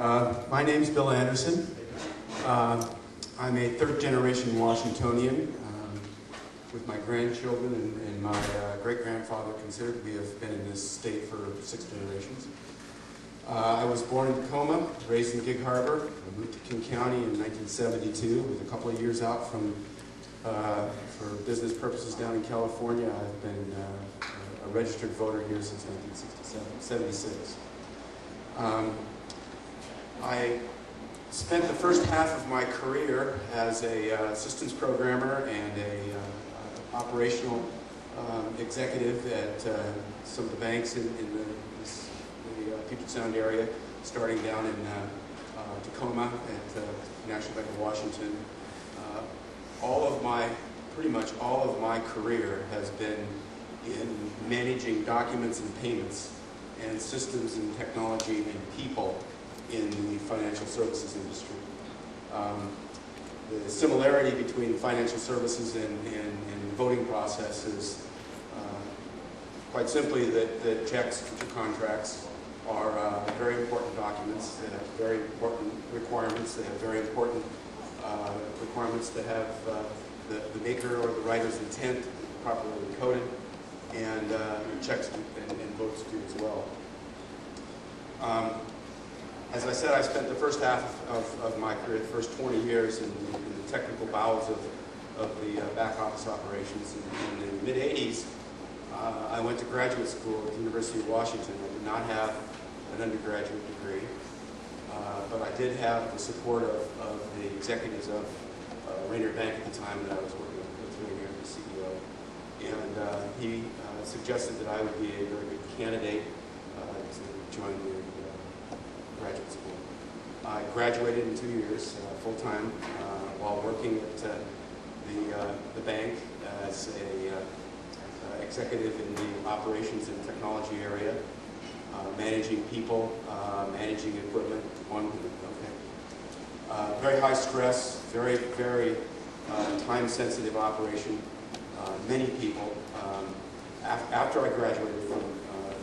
My name's Bill Anderson. I'm a third-generation Washingtonian with my grandchildren and my great-grandfather considered. We have been in this state for 6 generations. I was born in Tacoma, raised in Gig Harbor. I moved to King County in 1972 with a couple of years out for business purposes down in California. I've been a registered voter here since 1976. I spent the first half of my career as a systems programmer and a operational executive at some of the banks in the Puget Sound area, starting down in Tacoma at National Bank of Washington. Pretty much all of my career has been in managing documents and payments and systems and technology and people in the financial services industry. The similarity between financial services and the voting process is quite simply that checks, future contracts, are very important documents. They have very important requirements. They have very important requirements to have the maker or the writer's intent properly encoded, and checks and votes do as well. As I said, I spent the first half of my career, the first 20 years, in the technical bowels of the back office operations. In the mid-'80s, I went to graduate school at the University of Washington. I did not have an undergraduate degree, but I did have the support of the executives of Rainier Bank at the time that I was working with Rainier, the CEO. And he suggested that I would be a very good candidate to join the graduate school. I graduated in 2 years, full-time, while working at the bank as a executive in the operations and technology area, managing people, managing equipment. Very high stress, very, very time-sensitive operation. Many people. After I graduated from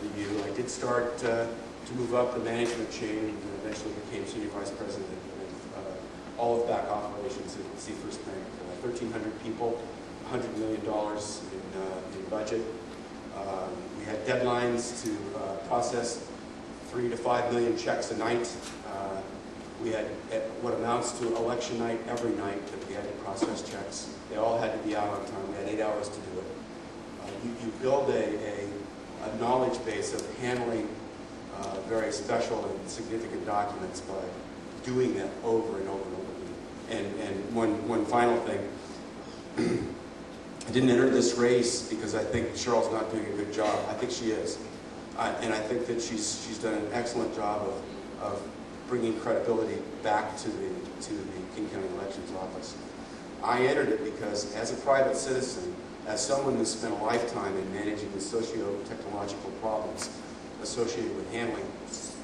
the U, I did start to move up the management chain and eventually became senior vice president of all of back operations at Seafirst Bank. 1,300 people, $100 million in budget. We had deadlines to process 3 to 5 million checks a night. We had what amounts to election night every night that we had to process checks. They all had to be out on time. We had 8 hours to do it. You build a knowledge base of handling very special and significant documents by doing that over and over and over again. And one final thing. I didn't enter this race because I think Cheryl's not doing a good job. I think she is. And I think that she's done an excellent job of bringing credibility back to the King County Elections Office. I entered it because, as a private citizen, as someone who spent a lifetime in managing the socio-technological problems associated with handling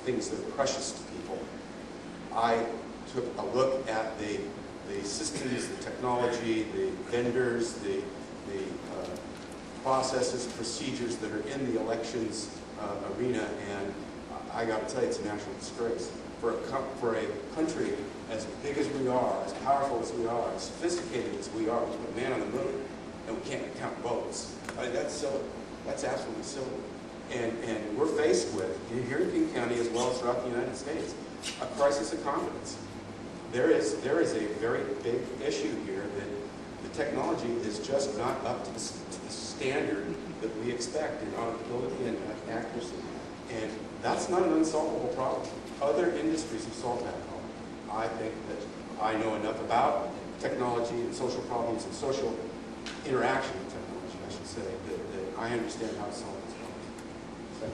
things that are precious to people, I took a look at the systems, the technology, the vendors, the processes, procedures that are in the elections arena, and I got to tell you, it's a national disgrace. For a country as big as we are, as powerful as we are, as sophisticated as we are, we put a man on the moon, and we can't count votes. I mean, that's silly. That's absolutely silly. And we're faced with, here in King County as well as throughout the United States, a crisis of confidence. There is a very big issue here that the technology is just not up to the standard that we expect in auditability and accuracy. And that's not an unsolvable problem. Other industries have solved that problem. I think that I know enough about technology and social problems and social interaction with technology, I should say, that I understand how to solve this problem.